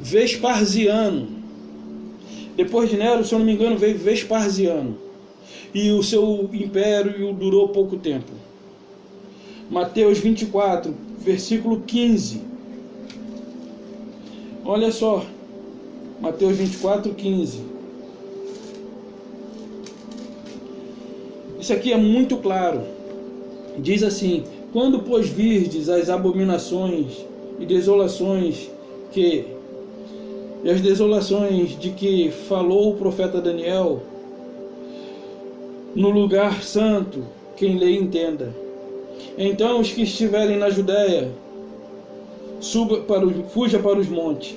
Vesparziano. Depois de Nero, se eu não me engano, veio Vesparziano. e o seu império durou pouco tempo. Mateus 24, versículo 15. Olha só, Mateus 24, 15. Isso aqui é muito claro. Diz assim: quando, pois, virdes as abominações e desolações as desolações de que falou o profeta Daniel, no lugar santo, quem lê entenda. Então os que estiverem na Judéia, fuja para os montes.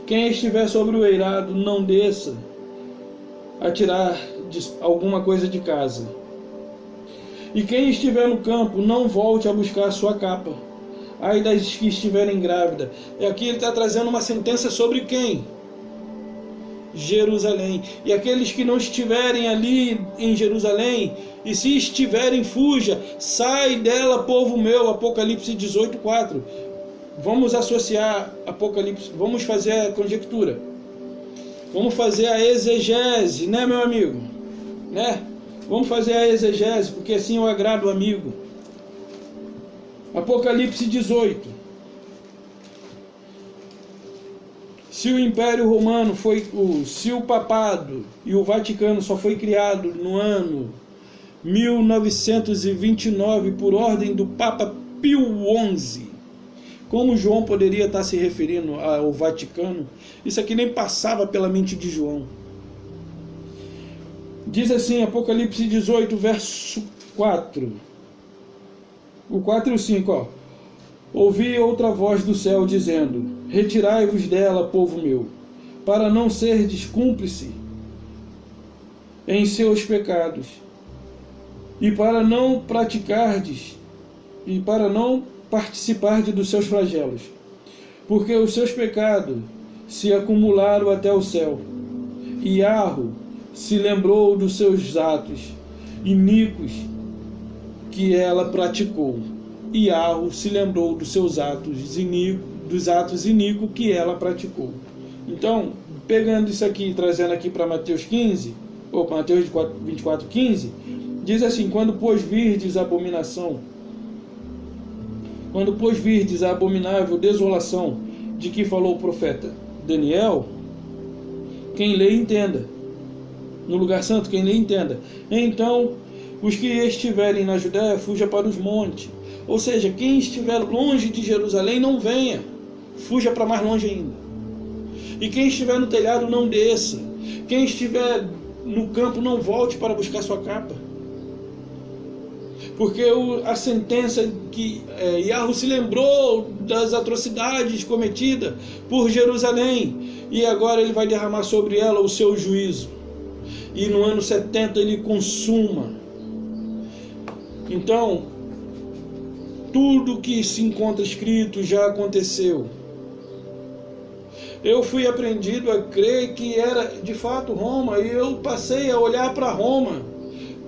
Quem estiver sobre o eirado, não desça a tirar alguma coisa de casa. E quem estiver no campo, não volte a buscar a sua capa. Ai das que estiverem grávidas. E aqui ele está trazendo uma sentença sobre quem? Jerusalém. E aqueles que não estiverem ali em Jerusalém, e se estiverem, fuja. Sai dela, povo meu. Apocalipse 18, 4. Vamos associar Apocalipse. Vamos fazer a conjectura. Vamos fazer a exegese, né, meu amigo? Né? Vamos fazer a exegese, porque assim eu agrado o amigo. Apocalipse 18. Se o Império Romano se o Papado e o Vaticano só foi criado no ano 1929 por ordem do Papa Pio XI, como João poderia estar se referindo ao Vaticano? Isso aqui nem passava pela mente de João. Diz assim, Apocalipse 18, verso 4. O 4 e o 5, ó. Ouvi outra voz do céu dizendo: retirai-vos dela, povo meu, para não serdes cúmplice em seus pecados, e para não praticardes, e para não participardes dos seus flagelos, porque os seus pecados se acumularam até o céu, e Arro se lembrou dos seus atos iníquos que ela praticou. E Arro se lembrou dos seus atos iníquos que ela praticou. Então, pegando isso aqui e trazendo aqui para Mateus 15, ou Mateus 24, 15, diz assim: quando pois virdes a abominação, quando pois virdes a abominável desolação de que falou o profeta Daniel, quem lê entenda. No lugar santo, quem lê entenda. Então, os que estiverem na Judéia, fuja para os montes. Ou seja, quem estiver longe de Jerusalém, não venha. Fuja para mais longe ainda. E quem estiver no telhado, não desça. Quem estiver no campo, não volte para buscar sua capa. Porque a sentença que Arro se lembrou das atrocidades cometidas por Jerusalém. E agora ele vai derramar sobre ela o seu juízo. E no ano 70 ele consuma. Então, tudo que se encontra escrito já aconteceu. Eu fui aprendido a crer que era de fato Roma, e eu passei a olhar para Roma,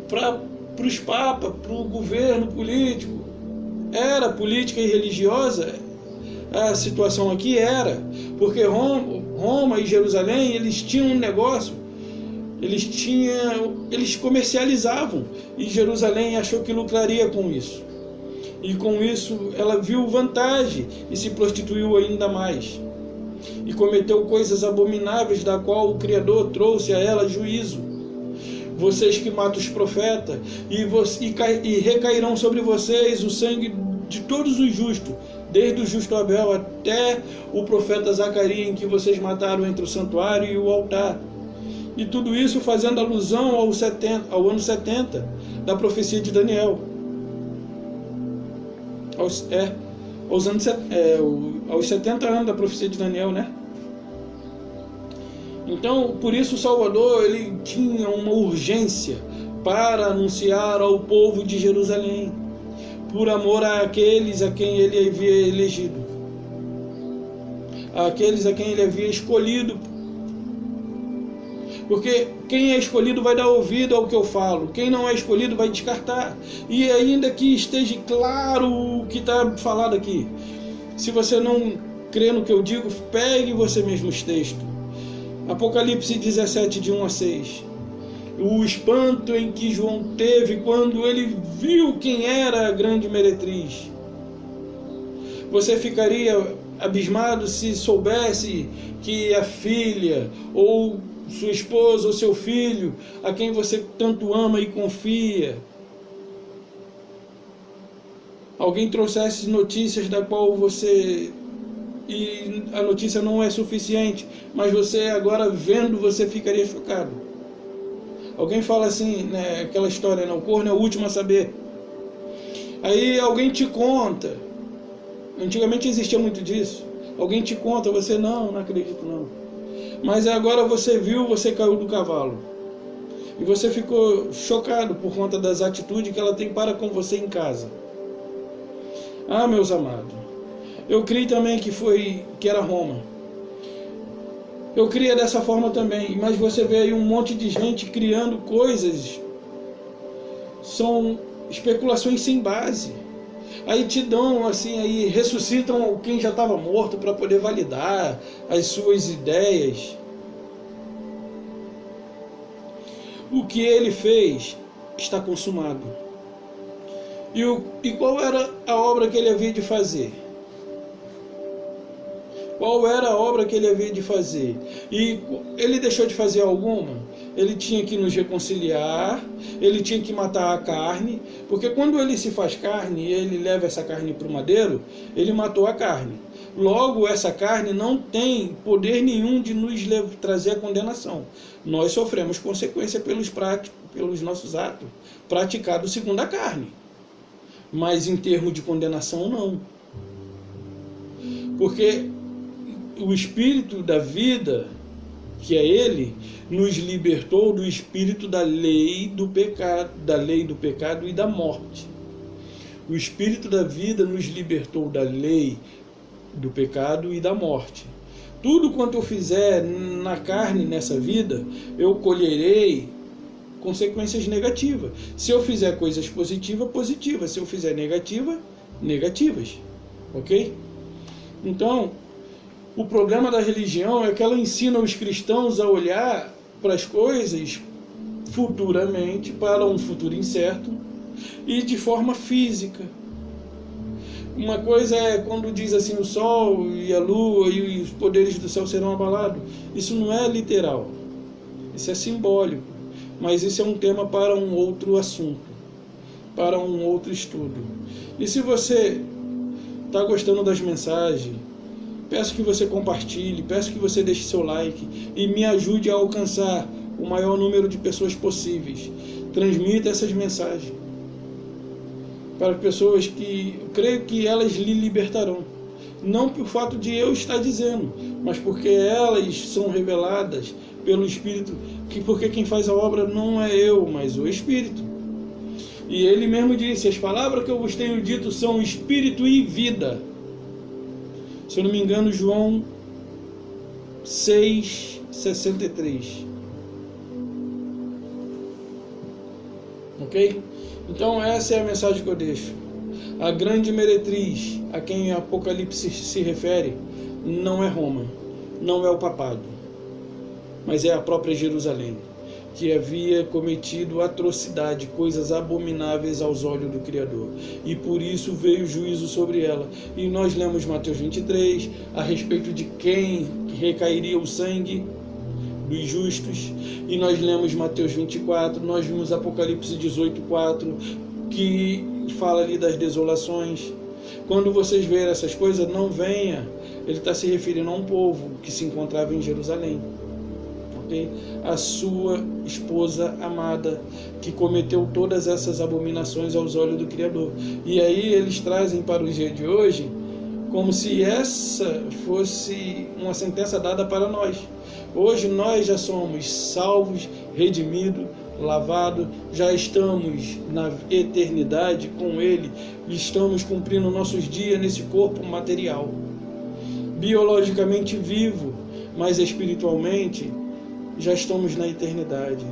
para os papas, para o governo político. Era política e religiosa? A situação aqui era, porque Roma e Jerusalém, eles tinham um negócio, eles comercializavam, e Jerusalém achou que lucraria com isso. E com isso ela viu vantagem e se prostituiu ainda mais. E cometeu coisas abomináveis, da qual o Criador trouxe a ela juízo. Vocês que matam os profetas, e recairão sobre vocês o sangue de todos os justos, desde o justo Abel até o profeta Zacarias, em que vocês mataram entre o santuário e o altar. E tudo isso fazendo alusão ao ano 70 da profecia de Daniel. Aos 70 anos da profecia de Daniel, né? Então, por isso o Salvador, ele tinha uma urgência para anunciar ao povo de Jerusalém, por amor àqueles a quem ele havia elegido, àqueles a quem ele havia escolhido. Porque quem é escolhido vai dar ouvido ao que eu falo, quem não é escolhido vai descartar. E ainda que esteja claro o que está falado aqui, se você não crê no que eu digo, pegue você mesmo os textos. Apocalipse 17, de 1 a 6. o espanto em que João teve quando ele viu quem era a grande meretriz. Você ficaria abismado se soubesse que a filha, ou sua esposa, ou seu filho, a quem você tanto ama e confia, alguém trouxesse notícias da qual você... e a notícia não é suficiente, mas você agora vendo, você ficaria chocado. Alguém fala assim, né, aquela história, né, o corno é o último a saber. Aí alguém te conta, antigamente existia muito disso, alguém te conta, você não acredito não. Mas agora você viu, você caiu do cavalo. E você ficou chocado por conta das atitudes que ela tem para com você em casa. Ah, meus amados, eu criei também que era Roma. Eu cria dessa forma também, mas você vê aí um monte de gente criando coisas, são especulações sem base. Aí te dão assim, aí ressuscitam quem já estava morto para poder validar as suas ideias. O que ele fez está consumado. E qual era a obra que ele havia de fazer? Qual era a obra que ele havia de fazer? E ele deixou de fazer alguma? Ele tinha que nos reconciliar, ele tinha que matar a carne, porque quando ele se faz carne e ele leva essa carne para o madeiro, ele matou a carne. Logo, essa carne não tem poder nenhum de nos trazer a condenação. Nós sofremos consequência pelos nossos atos, praticados segundo a carne. Mas em termos de condenação, não. Porque o Espírito da vida, que é Ele, nos libertou do espírito da lei do pecado e da morte. O Espírito da vida nos libertou da lei do pecado e da morte. Tudo quanto eu fizer na carne nessa vida, eu colherei consequências negativas. Se eu fizer coisas positivas, positivas. Se eu fizer negativas. Ok? Então, o problema da religião é que ela ensina os cristãos a olhar para as coisas futuramente, para um futuro incerto, e de forma física. Uma coisa é quando diz assim, o sol e a lua e os poderes do céu serão abalados. Isso não é literal, isso é simbólico, mas isso é um tema para um outro assunto, para um outro estudo. E se você está gostando das mensagens, peço que você compartilhe, peço que você deixe seu like e me ajude a alcançar o maior número de pessoas possíveis. Transmita essas mensagens para pessoas que eu creio que elas lhe libertarão. Não por fato de eu estar dizendo, mas porque elas são reveladas pelo Espírito, porque quem faz a obra não é eu, mas o Espírito. E ele mesmo disse, as palavras que eu vos tenho dito são Espírito e vida. Se eu não me engano, João 6,63. Ok? Então essa é a mensagem que eu deixo. A grande meretriz a quem Apocalipse se refere não é Roma, não é o papado, mas é a própria Jerusalém, que havia cometido atrocidade, coisas abomináveis aos olhos do Criador. E por isso veio o juízo sobre ela. E nós lemos Mateus 23, a respeito de quem recairia o sangue dos justos. E nós lemos Mateus 24, nós vimos Apocalipse 18:4, que fala ali das desolações. Quando vocês verem essas coisas, não venha. Ele está se referindo a um povo que se encontrava em Jerusalém. A sua esposa amada, que cometeu todas essas abominações aos olhos do Criador. E aí eles trazem para o dia de hoje como se essa fosse uma sentença dada para nós. Hoje nós já somos salvos, redimidos, lavados, já estamos na eternidade com Ele, estamos cumprindo nossos dias nesse corpo material, biologicamente vivo, mas espiritualmente já estamos na eternidade.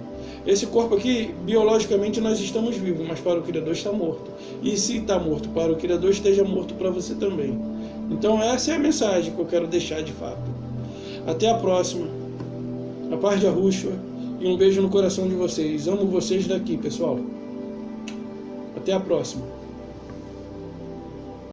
Esse corpo aqui, biologicamente nós estamos vivos, mas para o Criador está morto. E se está morto para o Criador, esteja morto para você também. Então essa é a mensagem que eu quero deixar de fato. Até a próxima. A paz de Yahushua e um beijo no coração de vocês. Amo vocês daqui, pessoal. Até a próxima.